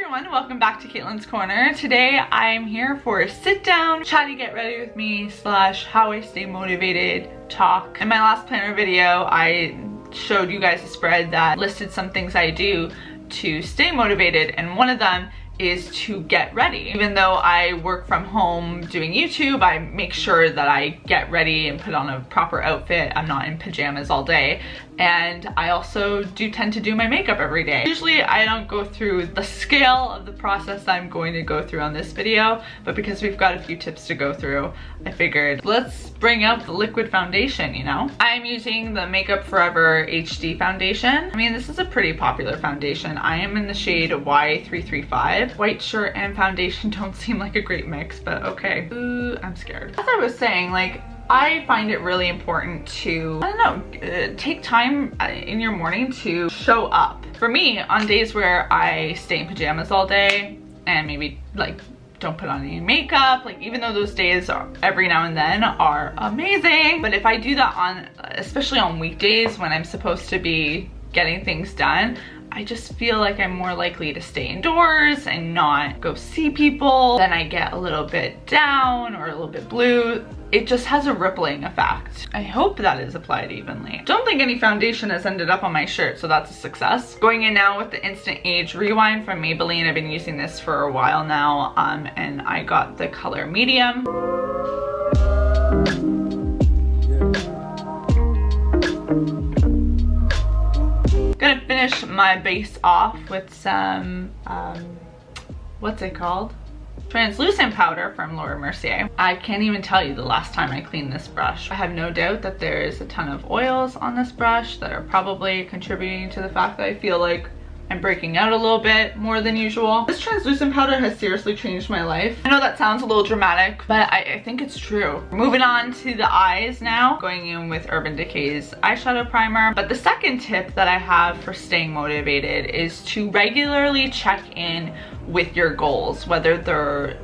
everyone, welcome back to Caitlin's Corner. Today I'm here for a sit down, chatty get ready with me / how I stay motivated talk. In my last planner video, I showed you guys a spread that listed some things I do to stay motivated, and one of them is to get ready. Even though I work from home doing YouTube, I make sure that I get ready and put on a proper outfit. I'm not in pajamas all day. And I also do tend to do my makeup every day. Usually I don't go through the scale of the process I'm going to go through on this video, but because we've got a few tips to go through, I figured let's bring out the liquid foundation, you know? I'm using the Makeup Forever HD foundation. I mean, this is a pretty popular foundation. I am in the shade Y335. White shirt and foundation don't seem like a great mix, but okay. Ooh, I'm scared. As I was saying, like, I find it really important to, I don't know, take time in your morning to show up. For me, on days where I stay in pajamas all day and maybe like don't put on any makeup, like even though those days are, every now and then are amazing, but if I do that on, especially on weekdays when I'm supposed to be getting things done, I just feel like I'm more likely to stay indoors and not go see people. Then I get a little bit down or a little bit blue. It just has a rippling effect. I hope that is applied evenly. Don't think any foundation has ended up on my shirt, so that's a success. Going in now with the Instant Age Rewind from Maybelline. I've been using this for a while now, and I got the color medium. Gonna finish my base off with some, what's it called? Translucent powder from Laura Mercier. I can't even tell you the last time I cleaned this brush. I have no doubt that there is a ton of oils on this brush that are probably contributing to the fact that I feel like I'm breaking out a little bit more than usual. This translucent powder has seriously changed my life. I know that sounds a little dramatic, but I think it's true. Moving on to the eyes now, going in with Urban Decay's eyeshadow primer. But the second tip that I have for staying motivated is to regularly check in with your goals, whether they're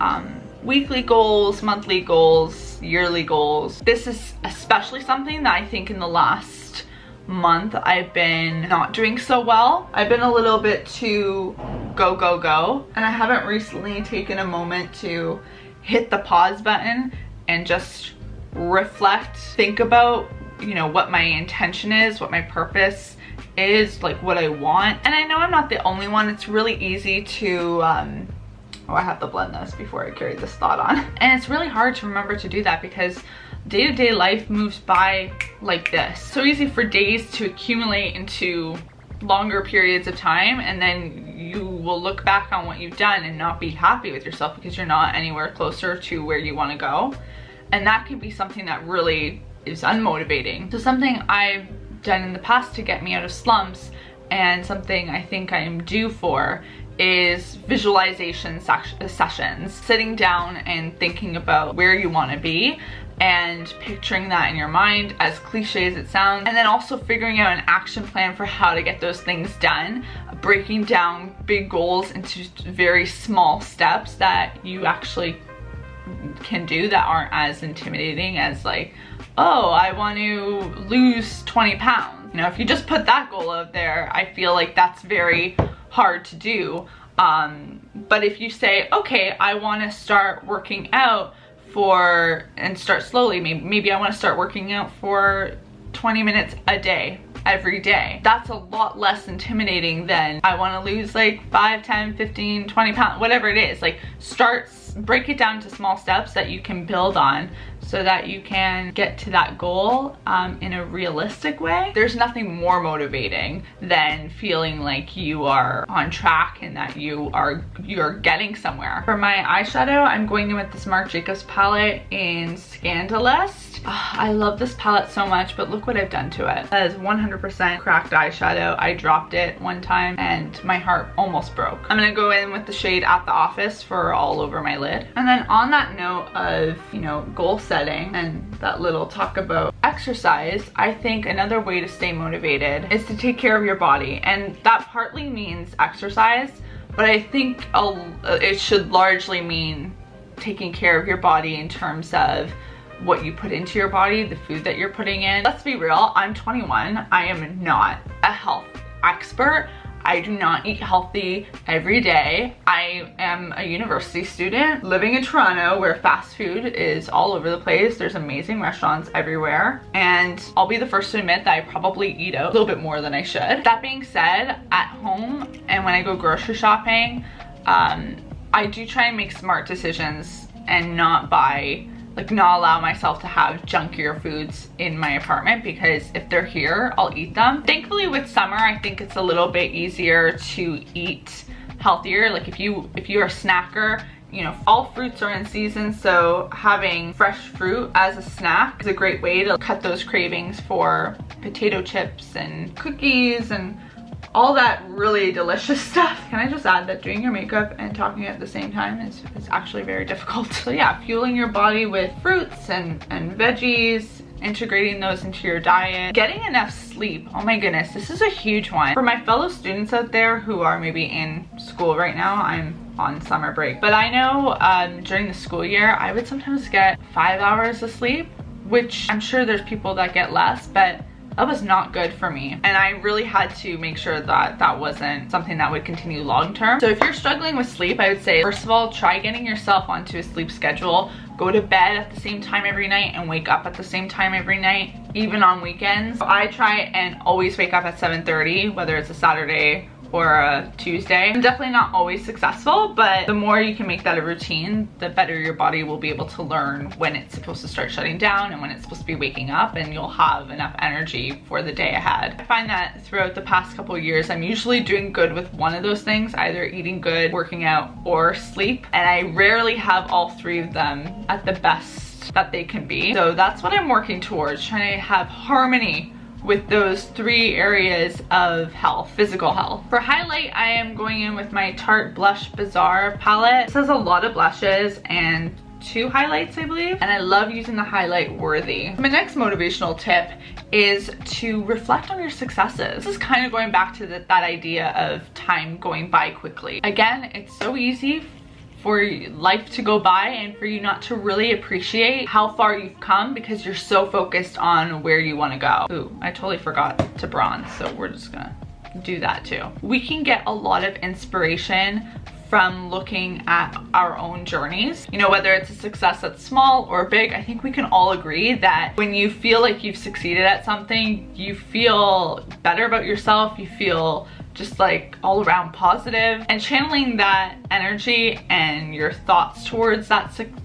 weekly goals, monthly goals, yearly goals. This is especially something that I think in the last month I've been not doing so well. I've been a little bit too go, go, go, and I haven't recently taken a moment to hit the pause button and just reflect, think about, you know, what my intention is, what my purpose is, like what I want. And I know I'm not the only one. It's really easy to oh, I have to blend this before I carry this thought on. And it's really hard to remember to do that because day-to-day life moves by like this. So easy for days to accumulate into longer periods of time, and then you will look back on what you've done and not be happy with yourself because you're not anywhere closer to where you want to go. And that can be something that really is unmotivating. So something I've done in the past to get me out of slumps, and something I think I am due for, is visualization sessions. Sitting down and thinking about where you want to be and picturing that in your mind, as cliche as it sounds, and then also figuring out an action plan for how to get those things done, breaking down big goals into very small steps that you actually can do that aren't as intimidating as like, oh, I want to lose 20 pounds. You know, if you just put that goal out there, I feel like that's very hard to do. But if you say, okay, I want to start working out and start slowly, maybe I want to start working out for 20 minutes a day, every day. That's a lot less intimidating than I want to lose like 5, 10, 15, 20 pounds, whatever it is. Like break it down to small steps that you can build on so that you can get to that goal in a realistic way. There's nothing more motivating than feeling like you are on track and that you're getting somewhere. For my eyeshadow, I'm going in with this Marc Jacobs palette in Scandalous. I love this palette so much, but look what I've done to it. That is 100% cracked eyeshadow. I dropped it one time and my heart almost broke. I'm gonna go in with the shade At the Office for all over my lid. And then on that note of, you know, goal setting and that little talk about exercise, I think another way to stay motivated is to take care of your body. And that partly means exercise, but I think it should largely mean taking care of your body in terms of what you put into your body, the food that you're putting in. Let's be real, I'm 21. I am not a health expert. I do not eat healthy every day. I am a university student living in Toronto where fast food is all over the place. There's amazing restaurants everywhere. And I'll be the first to admit that I probably eat out a little bit more than I should. That being said, at home and when I go grocery shopping, I do try and make smart decisions and not allow myself to have junkier foods in my apartment, because if they're here, I'll eat them. Thankfully with summer, I think it's a little bit easier to eat healthier. Like if you're a snacker, you know, all fruits are in season, so having fresh fruit as a snack is a great way to cut those cravings for potato chips and cookies and all that really delicious stuff. Can I just add that doing your makeup and talking at the same time is actually very difficult. So yeah, fueling your body with fruits and veggies, integrating those into your diet, getting enough sleep. Oh my goodness, this is a huge one. For my fellow students out there who are maybe in school right now, I'm on summer break, but I know during the school year, I would sometimes get 5 hours of sleep, which I'm sure there's people that get less, but that was not good for me. And I really had to make sure that that wasn't something that would continue long term. So if you're struggling with sleep, I would say, first of all, try getting yourself onto a sleep schedule. Go to bed at the same time every night and wake up at the same time every night, even on weekends. I try and always wake up at 7:30, whether it's a Saturday or a Tuesday. I'm definitely not always successful, but the more you can make that a routine, the better your body will be able to learn when it's supposed to start shutting down and when it's supposed to be waking up, and you'll have enough energy for the day ahead. I find that throughout the past couple of years, I'm usually doing good with one of those things, either eating good, working out, or sleep, and I rarely have all three of them at the best that they can be. So that's what I'm working towards, trying to have harmony with those three areas of health, physical health. For highlight, I am going in with my Tarte Blush Bazaar palette. This has a lot of blushes and 2 highlights, I believe, and I love using the highlight Worthy. My next motivational tip is to reflect on your successes. This is kind of going back to that idea of time going by quickly. Again, it's so easy for life to go by and for you not to really appreciate how far you've come because you're so focused on where you want to go. Ooh, I totally forgot to bronze, so we're just gonna do that too. We can get a lot of inspiration from looking at our own journeys. You know, whether it's a success that's small or big, I think we can all agree that when you feel like you've succeeded at something, you feel better about yourself, you feel just like all around positive, and channeling that energy and your thoughts towards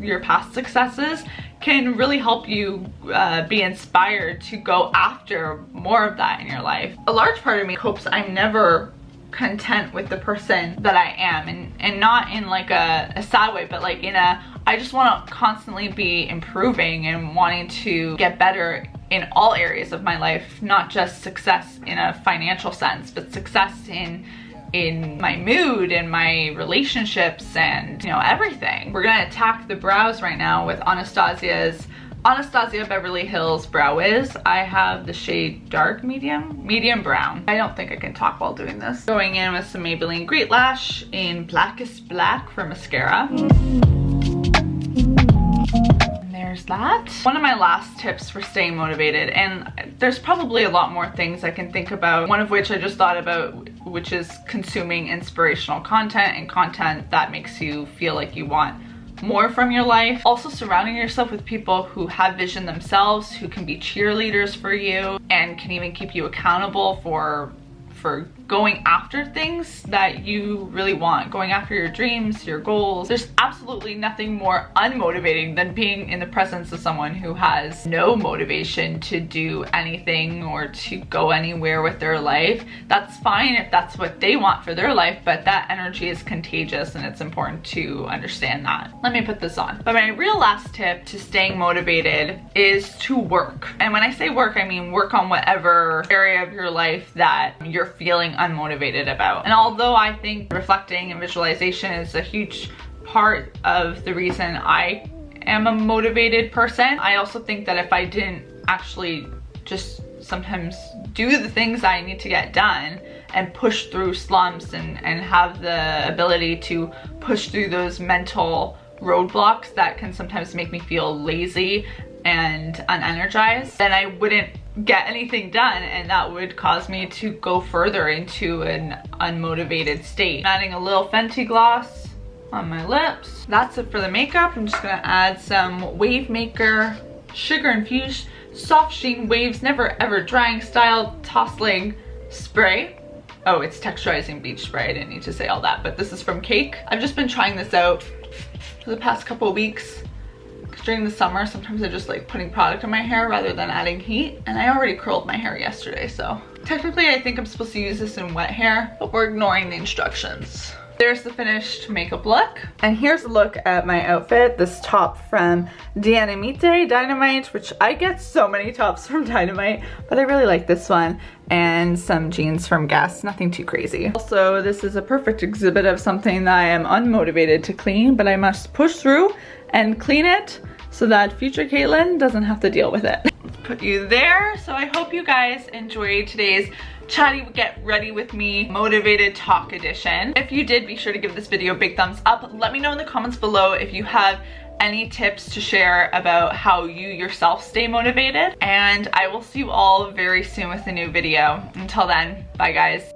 your past successes can really help you be inspired to go after more of that in your life. A large part of me hopes I'm never content with the person that I am, and not in like a sad way, but like in a, I just want to constantly be improving and wanting to get better in all areas of my life, not just success in a financial sense, but success in my mood and my relationships and, you know, everything. We're gonna attack the brows right now with Anastasia Beverly Hills Brow Wiz. I have the shade dark medium brown. I don't think I can talk while doing this. Going in with some Maybelline Great Lash in Blackest Black for mascara. There's that. One of my last tips for staying motivated, and there's probably a lot more things I can think about, one of which I just thought about, which is consuming inspirational content and content that makes you feel like you want more from your life. Also surrounding yourself with people who have vision themselves, who can be cheerleaders for you and can even keep you accountable for going after things that you really want, going after your dreams, your goals. There's absolutely nothing more unmotivating than being in the presence of someone who has no motivation to do anything or to go anywhere with their life. That's fine if that's what they want for their life, but that energy is contagious and it's important to understand that. Let me put this on. But my real last tip to staying motivated is to work. And when I say work, I mean work on whatever area of your life that you're feeling unmotivated about. And although I think reflecting and visualization is a huge part of the reason I am a motivated person, I also think that if I didn't actually just sometimes do the things I need to get done and push through slumps and have the ability to push through those mental roadblocks that can sometimes make me feel lazy and unenergized, then I wouldn't get anything done, and that would cause me to go further into an unmotivated state. I'm adding a little Fenty gloss on my lips. That's it for the makeup. I'm just gonna add some Wave Maker Sugar Infused Soft Sheen Waves Never Ever Drying Style Tousling Spray. Oh, it's texturizing beach spray. I didn't need to say all that, but this is from Cake. I've just been trying this out for the past couple of weeks. During the summer, sometimes I just like putting product in my hair rather than adding heat, and I already curled my hair yesterday, so technically I think I'm supposed to use this in wet hair, but we're ignoring the instructions. There's the finished makeup look. And here's a look at my outfit. This top from Dynamite, which I get so many tops from Dynamite, but I really like this one. And some jeans from Guess, nothing too crazy. Also, this is a perfect exhibit of something that I am unmotivated to clean, but I must push through and clean it so that future Caitlin doesn't have to deal with it. Let's put you there. So I hope you guys enjoyed today's Chatty Get Ready With Me Motivated Talk Edition. If you did, be sure to give this video a big thumbs up. Let me know in the comments below if you have any tips to share about how you yourself stay motivated. And I will see you all very soon with a new video. Until then, bye guys.